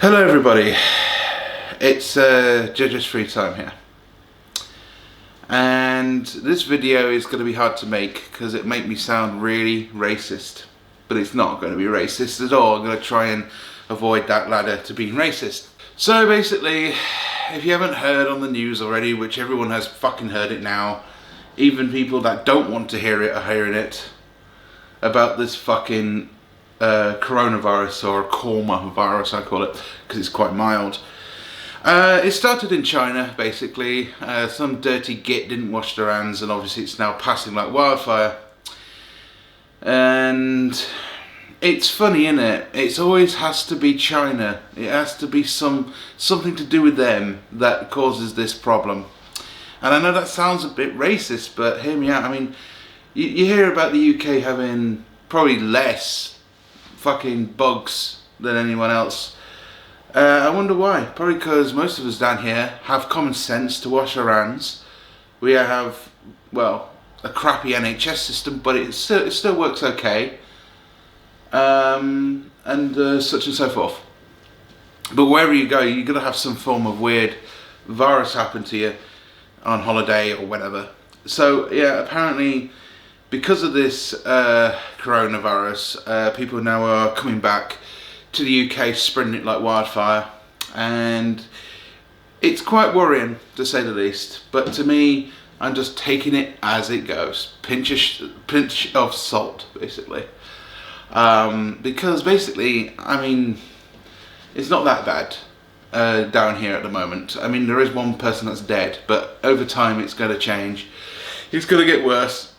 Hello everybody, it's Judge's Free Time here, and this video is going to be hard to make because it make me sound really racist, but it's not going to be racist at all. I'm going to try and avoid that ladder to being racist. So basically, if you haven't heard on the news already, which everyone has fucking heard it now, even people that don't want to hear it are hearing it, about this fucking coronavirus, or coma virus I call it, because it's quite mild. It started in China basically. Some dirty git didn't wash their hands, and obviously it's now passing like wildfire. And it's funny, innit? It always has to be China. It has to be something to do with them that causes this problem. And I know that sounds a bit racist, but hear me out. I mean, you hear about the UK having probably less fucking bugs than anyone else. I wonder why. Probably because most of us down here have common sense to wash our hands. We have, well, a crappy NHS system, but it still works okay. And such and so forth. But wherever you go, you're going to have some form of weird virus happen to you on holiday or whatever. So yeah, apparently because of this coronavirus, people now are coming back to the UK, spreading it like wildfire, and it's quite worrying to say the least. But to me, I'm just taking it as it goes, pinch of salt, basically, because basically, I mean, it's not that bad down here at the moment. I mean, there is one person that's dead, but over time it's going to change. It's going to get worse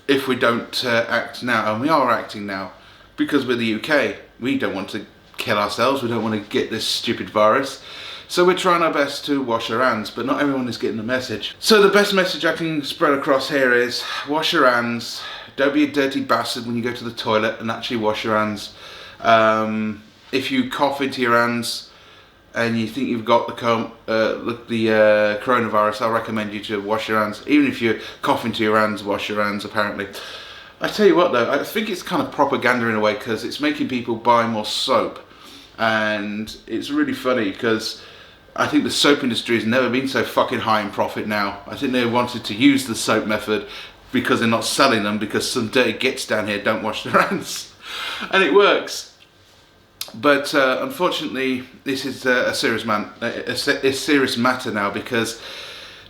if we don't act now, and we are acting now, because we're the UK. We don't want to kill ourselves, we don't want to get this stupid virus, so we're trying our best to wash our hands, but not everyone is getting the message. So the best message I can spread across here is wash your hands. Don't be a dirty bastard when you go to the toilet, and actually wash your hands. If you cough into your hands and you think you've got the coronavirus, I recommend you to wash your hands. Even if you cough into your hands, wash your hands, apparently. I tell you what though, I think it's kind of propaganda in a way, because it's making people buy more soap. And it's really funny, because I think the soap industry has never been so fucking high in profit now. I think they wanted to use the soap method because they're not selling them, because some dirty gits down here don't wash their hands. And it works. But unfortunately, this is a serious matter now, because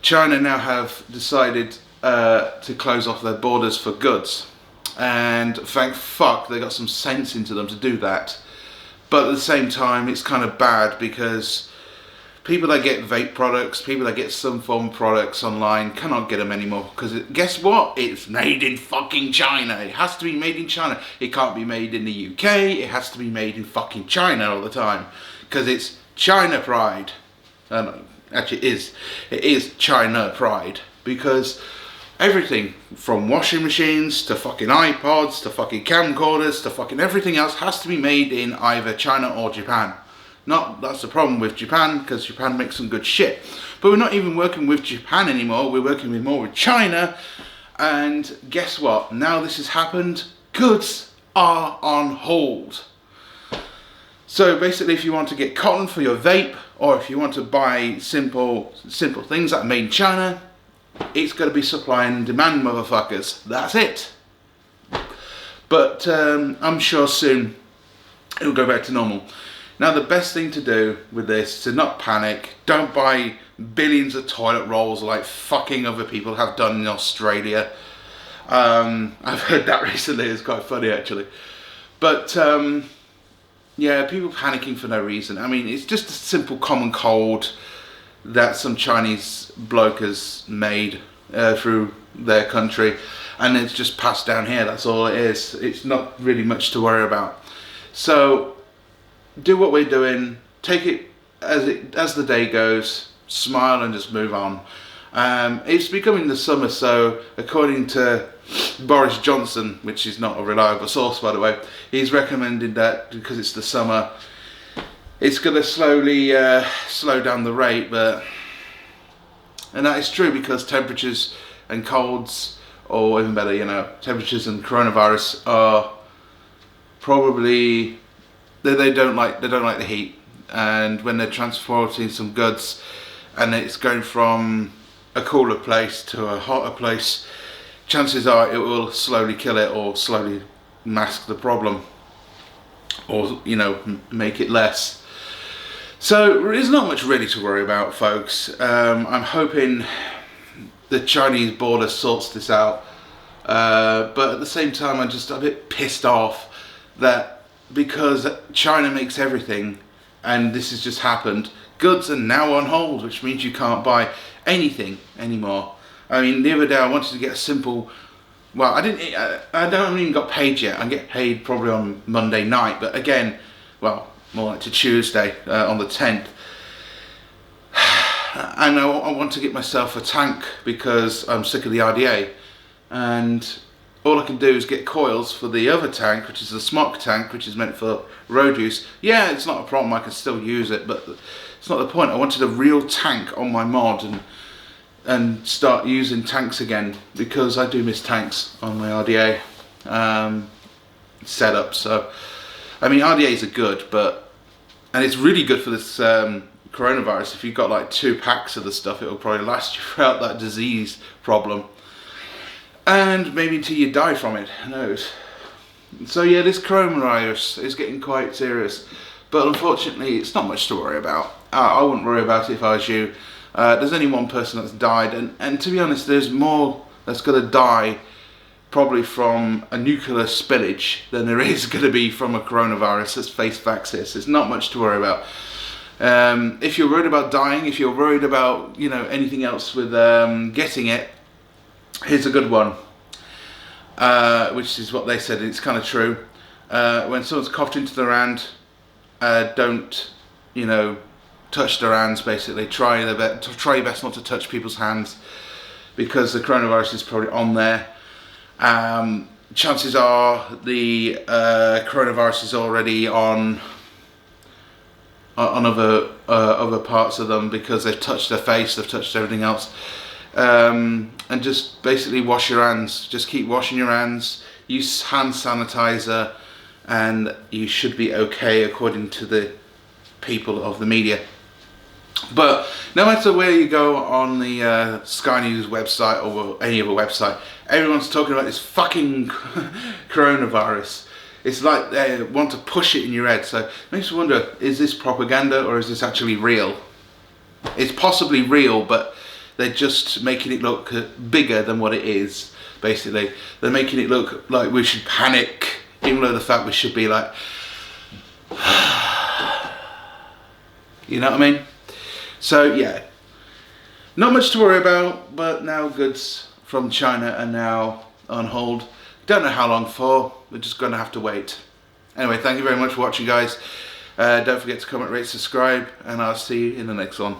China now have decided to close off their borders for goods, and thank fuck they got some sense into them to do that. But at the same time, it's kind of bad, because people that get vape products, people that get some form of products online cannot get them anymore, because guess what? It's made in fucking China. It has to be made in China. It can't be made in the UK. It has to be made in fucking China all the time, because it's China pride. Actually, it is China pride, because everything from washing machines to fucking iPods to fucking camcorders to fucking everything else has to be made in either China or Japan. That's the problem with Japan, because Japan makes some good shit. But we're not even working with Japan anymore, we're working more with China. And guess what? Now this has happened, goods are on hold. So basically, if you want to get cotton for your vape, or if you want to buy simple things that are made in China, it's got to be supply and demand, motherfuckers. That's it. But I'm sure soon it'll go back to normal. Now the best thing to do with this is to not panic. Don't buy billions of toilet rolls like fucking other people have done in Australia. I've heard that recently, it's quite funny actually. But yeah, people panicking for no reason. I mean, it's just a simple common cold that some Chinese bloke has made through their country, and it's just passed down here. That's all it is. It's not really much to worry about. So do what we're doing, take it as the day goes, smile and just move on. It's becoming the summer, so according to Boris Johnson, which is not a reliable source by the way, he's recommended that because it's the summer, it's going to slowly slow down the rate. And that is true, because temperatures and colds, or even better, temperatures and coronavirus are probably, they don't like the heat. and when they're transporting some goods and it's going from a cooler place to a hotter place, chances are it will slowly kill it or slowly mask the problem, or make it less. So there's not much really to worry about, folks. I'm hoping the Chinese border sorts this out, but at the same time I'm just a bit pissed off that because China makes everything and this has just happened, goods are now on hold, which means you can't buy anything anymore. I mean, the other day I wanted to get a simple, well, I don't even got paid yet. I get paid probably on Monday night, but again, well, more like to Tuesday, on the 10th. And I want to get myself a tank because I'm sick of the RDA, and all I can do is get coils for the other tank, which is the smock tank, which is meant for road use. Yeah, it's not a problem, I can still use it, but it's not the point. I wanted a real tank on my mod and start using tanks again, because I do miss tanks on my RDA setup. So I mean, RDAs are good, and it's really good for this coronavirus. If you've got like 2 packs of the stuff, it will probably last you throughout that disease problem, and maybe until you die from it, who knows. So yeah, this coronavirus is getting quite serious, but unfortunately it's not much to worry about. I wouldn't worry about it if I was you. There's only one person that's died, and to be honest, there's more that's going to die probably from a nuclear spillage than there is going to be from a coronavirus. Let's face facts here. So it's not much to worry about. If you're worried about dying, if you're worried about anything else with getting it, here's a good one, which is what they said. It's kind of true. When someone's coughed into their hand, don't touch their hands. Basically, try your best not to touch people's hands, because the coronavirus is probably on there. Chances are the coronavirus is already on other parts of them, because they've touched their face, they've touched everything else. And just basically wash your hands. Just keep washing your hands. Use hand sanitizer, and you should be okay, according to the people of the media. But no matter where you go on the Sky News website or any other website, everyone's talking about this fucking coronavirus. It's like they want to push it in your head. So it makes you wonder, is this propaganda or is this actually real? It's possibly real, but they're just making it look bigger than what it is, basically. They're making it look like we should panic, even though the fact we should be like, you know what I mean? So yeah, not much to worry about, but now goods from China are now on hold. Don't know how long for, we're just going to have to wait. Anyway, thank you very much for watching, guys. Don't forget to comment, rate, subscribe, and I'll see you in the next one.